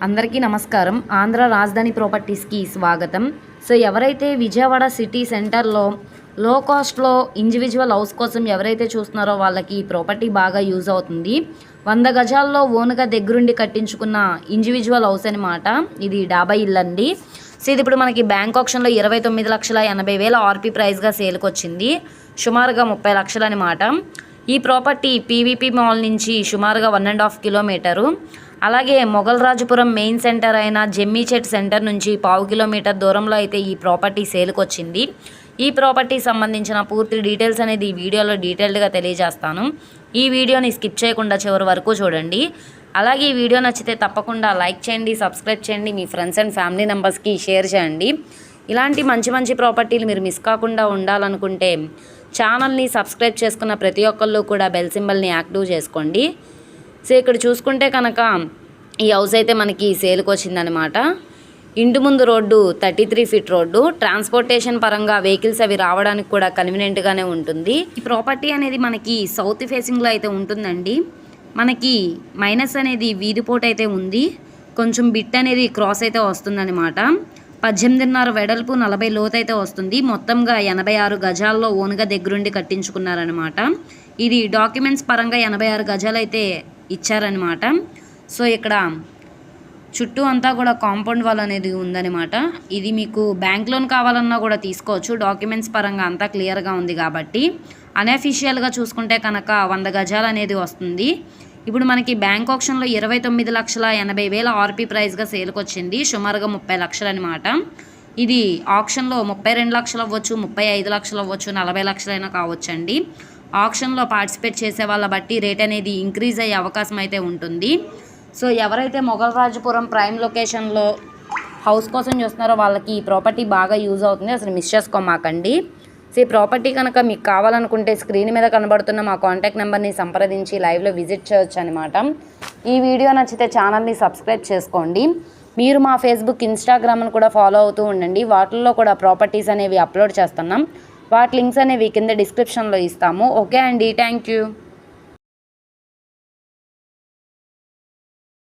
అందరికీ నమస్కారం. ఆంధ్ర రాజధాని ప్రాపర్టీస్కి స్వాగతం. సో ఎవరైతే విజయవాడ సిటీ సెంటర్లో లో కాస్ట్లో ఇండివిజువల్ హౌస్ కోసం ఎవరైతే చూస్తున్నారో వాళ్ళకి ఈ ప్రాపర్టీ బాగా యూజ్ అవుతుంది. 100 గజాల్లో ఓన్గా దగ్గరుండి కట్టించుకున్న ఇండివిజువల్ హౌస్ అనమాట. ఇది డాబా ఇల్లు అండి. సో ఇది ఇప్పుడు మనకి బ్యాంక్ ఆప్షన్లో 29,80,000 ఆర్పీ ప్రైస్గా సేల్కి వచ్చింది. సుమారుగా 30 లక్షలు అనమాట. ఈ ప్రాపర్టీ పీవీపీ మాల్ నుంచి సుమారుగా 1.5 కిలోమీటరు. అలాగే మొగల్రాజుపురం మెయిన్ సెంటర్ అయిన జెమ్మీచెట్ సెంటర్ నుంచి 0.5 కిలోమీటర్ దూరంలో అయితే ఈ ప్రాపర్టీ సేల్కి వచ్చింది. ఈ ప్రాపర్టీ సంబంధించిన పూర్తి డీటెయిల్స్ అనేది ఈ వీడియోలో డీటెయిల్డ్గా తెలియజేస్తాను. ఈ వీడియోని స్కిప్ చేయకుండా చివరి వరకు చూడండి. అలాగే ఈ వీడియో నచ్చితే తప్పకుండా లైక్ చేయండి, సబ్స్క్రైబ్ చేయండి, మీ ఫ్రెండ్స్ అండ్ ఫ్యామిలీ మెంబర్స్కి షేర్ చేయండి. ఇలాంటి మంచి ప్రాపర్టీలు మీరు మిస్ కాకుండా ఉండాలనుకుంటే ఛానల్ని సబ్స్క్రైబ్ చేసుకున్న ప్రతి ఒక్కళ్ళు కూడా బెల్ సింబల్ని యాక్టివ్ చేసుకోండి. సో ఇక్కడ చూసుకుంటే కనుక ఈ హౌస్ అయితే మనకి సేల్కి వచ్చిందనమాట. ఇంటి ముందు రోడ్డు 33 ఫీట్ రోడ్డు. ట్రాన్స్పోర్టేషన్ పరంగా వెహికల్స్ అవి రావడానికి కూడా కన్వీనియంట్గానే ఉంటుంది. ఈ ప్రాపర్టీ అనేది మనకి సౌత్ ఫేసింగ్లో అయితే ఉంటుందండి. మనకి మైనస్ అనేది వీధిపోటు అయితే ఉంది. కొంచెం బిట్ అనేది క్రాస్ అయితే వస్తుందన్నమాట. 18.5 వెడల్పు, 40 లోతు అయితే వస్తుంది. మొత్తంగా 86 గజాల్లో ఓన్గా దగ్గరుండి కట్టించుకున్నారనమాట. ఇది డాక్యుమెంట్స్ పరంగా 86 గజాలు అయితే ఇచ్చారనమాట. సో ఇక్కడ చుట్టూ అంతా కూడా కాంపౌండ్ వాల్ అనేది ఉందనమాట. ఇది మీకు బ్యాంక్ లోన్ కావాలన్నా కూడా తీసుకోవచ్చు. డాక్యుమెంట్స్ పరంగా అంతా క్లియర్గా ఉంది కాబట్టి. అన్అఫీషియల్గా చూసుకుంటే కనుక 100 గజాలు అనేది వస్తుంది. ఇప్పుడు మనకి బ్యాంక్ ఆప్షన్లో 29,80,000 ఆర్పీ ప్రైస్గా సేల్కి వచ్చింది. సుమారుగా 30 లక్షలు అనమాట. ఇది ఆప్షన్లో 32 లక్షలు అవ్వచ్చు, 35 లక్షలు అవ్వచ్చు, 40 లక్షలైనా కావచ్చండి. ఆప్షన్లో పార్టిసిపేట్ చేసే వాళ్ళ బట్టి రేట్ అనేది ఇంక్రీజ్ అయ్యే అవకాశం అయితే ఉంటుంది. సో ఎవరైతే మొగల్రాజుపురం ప్రైమ్ లొకేషన్లో హౌస్ కోసం చూస్తున్నారో వాళ్ళకి ఈ ప్రాపర్టీ బాగా యూజ్ అవుతుంది. అసలు మిస్ చేసుకోమాకండి. సో ఈ ప్రాపర్టీ కనుక మీకు కావాలనుకుంటే స్క్రీన్ మీద కనబడుతున్న మా కాంటాక్ట్ నెంబర్ని సంప్రదించి లైవ్లో విజిట్ చేయొచ్చు అనమాట. ఈ వీడియో నచ్చితే ఛానల్ని సబ్స్క్రైబ్ చేసుకోండి. మీరు మా ఫేస్బుక్, ఇన్స్టాగ్రామ్ను కూడా ఫాలో అవుతూ ఉండండి. వాటిల్లో కూడా ప్రాపర్టీస్ అనేవి అప్లోడ్ చేస్తున్నాం. వాటి లింక్స్ అనేవి కింద డిస్క్రిప్షన్లో ఇస్తాము. ఓకే అండి, థ్యాంక్ యూ.